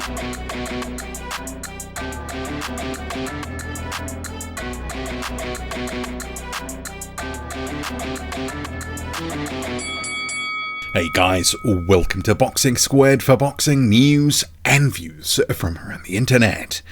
Hey guys, welcome to Boxing Squared for boxing news and views from around the internet.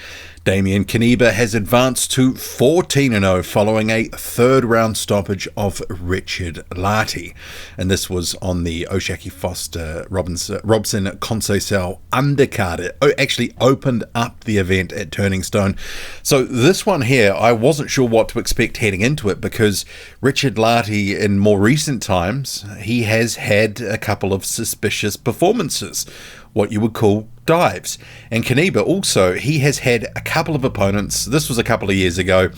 Damian Knyba has advanced to 14-0 following a third-round stoppage of Richard Lartey. And this was on the O'Shaquie Foster Robson Conceição undercard. It actually opened up the event at Turning Stone. So this one here, I wasn't sure what to expect heading into it because Richard Lartey, in more recent times, he has had a couple of suspicious performances, what you would call dives. And Knyba also, he has had a couple of opponents, this was a couple of years ago,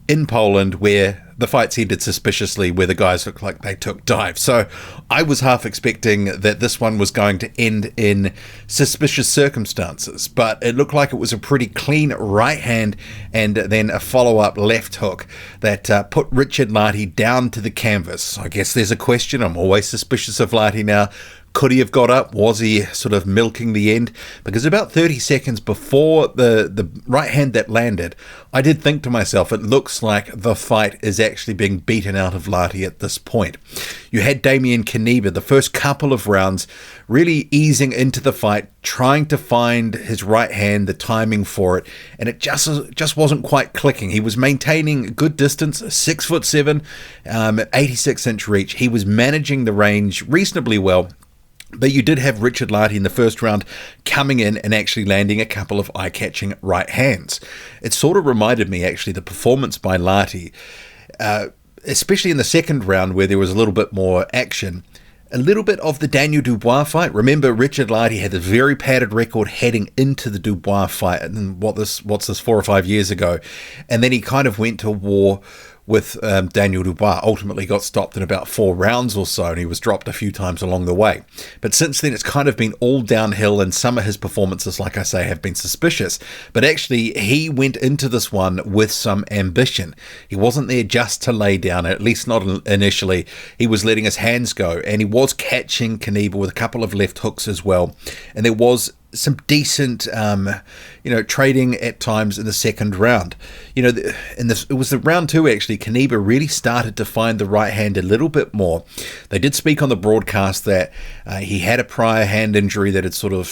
in Poland where the fights ended suspiciously, where the guys looked like they took dives. So I was half expecting that this one was going to end in suspicious circumstances, but it looked like it was a pretty clean right hand and then a follow-up left hook that put Richard Lartey down to the canvas. I guess there's a question. I'm always suspicious of Lartey now. Could he have got up? Was he sort of milking the end? Because about 30 seconds before the right hand that landed, I did think to myself, it looks like the fight is actually being beaten out of Lartey at this point. You had Damian Knyba, the first couple of rounds, really easing into the fight, trying to find his right hand, the timing for it, and it just wasn't quite clicking. He was maintaining a good distance, 6'7", 86-inch reach. He was managing the range reasonably well. But you did have Richard Lartey in the first round coming in and actually landing a couple of eye-catching right hands. It sort of reminded me, actually, the performance by Lartey, especially in the second round where there was a little bit more action, a little bit of the Daniel Dubois fight. Remember, Richard Lartey had a very padded record heading into the Dubois fight, and what's this 4 or 5 years ago, and then he kind of went to war with Daniel Dubois, ultimately got stopped in about 4 rounds or so, and he was dropped a few times along the way. But since then, it's kind of been all downhill, and some of his performances, like I say, have been suspicious. But actually, he went into this one with some ambition. He wasn't there just to lay down, at least not initially. He was letting his hands go, and he was catching Knyba with a couple of left hooks as well. And there was some decent, trading at times in the second round. It was the round 2 actually. Knyba really started to find the right hand a little bit more. They did speak on the broadcast that he had a prior hand injury that had sort of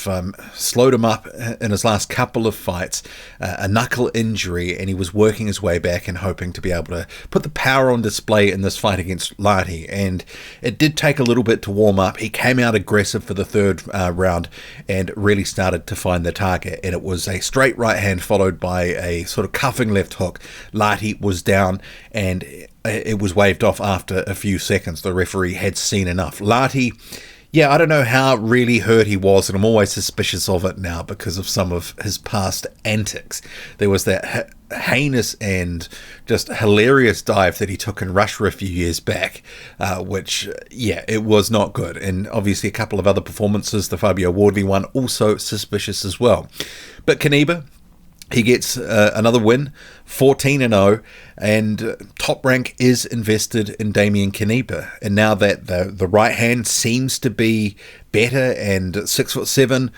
slowed him up in his last couple of fights, a knuckle injury, and he was working his way back and hoping to be able to put the power on display in this fight against Lartey. And it did take a little bit to warm up. He came out aggressive for the third round and really started to find the target, and it was a straight right hand followed by a sort of cuffing left hook. Lartey was down and it was waved off after a few seconds. The referee had seen enough. Lartey, I don't know how really hurt he was, and I'm always suspicious of it now because of some of his past antics. There was that heinous and just hilarious dive that he took in Russia a few years back, which, it was not good. And obviously a couple of other performances, the Fabio Wardley one, also suspicious as well. But Knyba, he gets another win, 14-0, and Top Rank is invested in Damian Knyba. And now that the right hand seems to be better, and 6'7",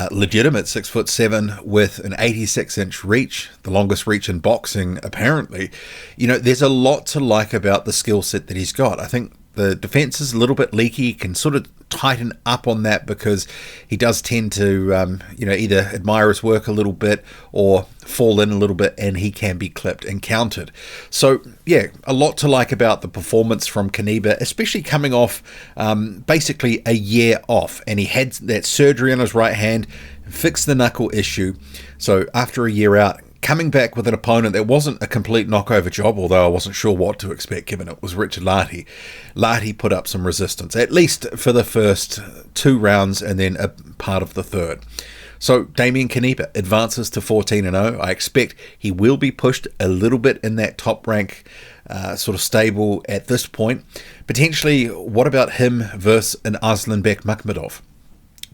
legitimate 6'7", with an 86-inch reach, the longest reach in boxing apparently, there's a lot to like about the skill set that he's got. I think the defense is a little bit leaky. He can sort of tighten up on that because he does tend to, either admire his work a little bit or fall in a little bit, and he can be clipped and countered. So, a lot to like about the performance from Knyba, especially coming off basically a year off. And he had that surgery on his right hand, fixed the knuckle issue. So after a year out, coming back with an opponent that wasn't a complete knockover job, although I wasn't sure what to expect given it was Richard Lartey. Lartey put up some resistance, at least for the first 2 rounds and then a part of the third. So Damian Knyba advances to 14-0. I expect he will be pushed a little bit in that Top Rank sort of stable at this point. Potentially, what about him versus an Aslanbek Makhmudov?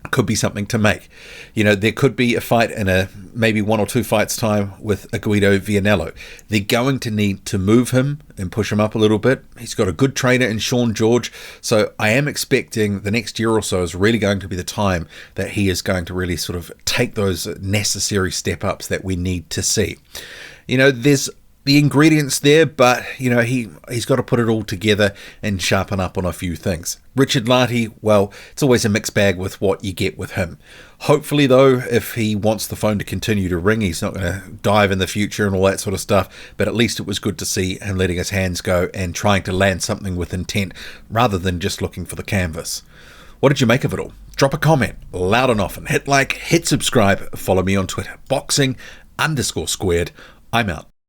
could be something to make. There could be a fight in maybe 1 or 2 fights time with a Guido Vianello. They're going to need to move him and push him up a little bit. He's got a good trainer in Sean George, so I am expecting the next year or so is really going to be the time that he is going to really sort of take those necessary step ups that we need to see. There's the ingredients there, but he's got to put it all together and sharpen up on a few things. Richard Lartey, well, it's always a mixed bag with what you get with him. Hopefully, though, if he wants the phone to continue to ring, he's not going to dive in the future and all that sort of stuff, but at least it was good to see him letting his hands go and trying to land something with intent rather than just looking for the canvas. What did you make of it all? Drop a comment loud and often. Hit like, hit subscribe, follow me on Twitter, boxing_squared. I'm out.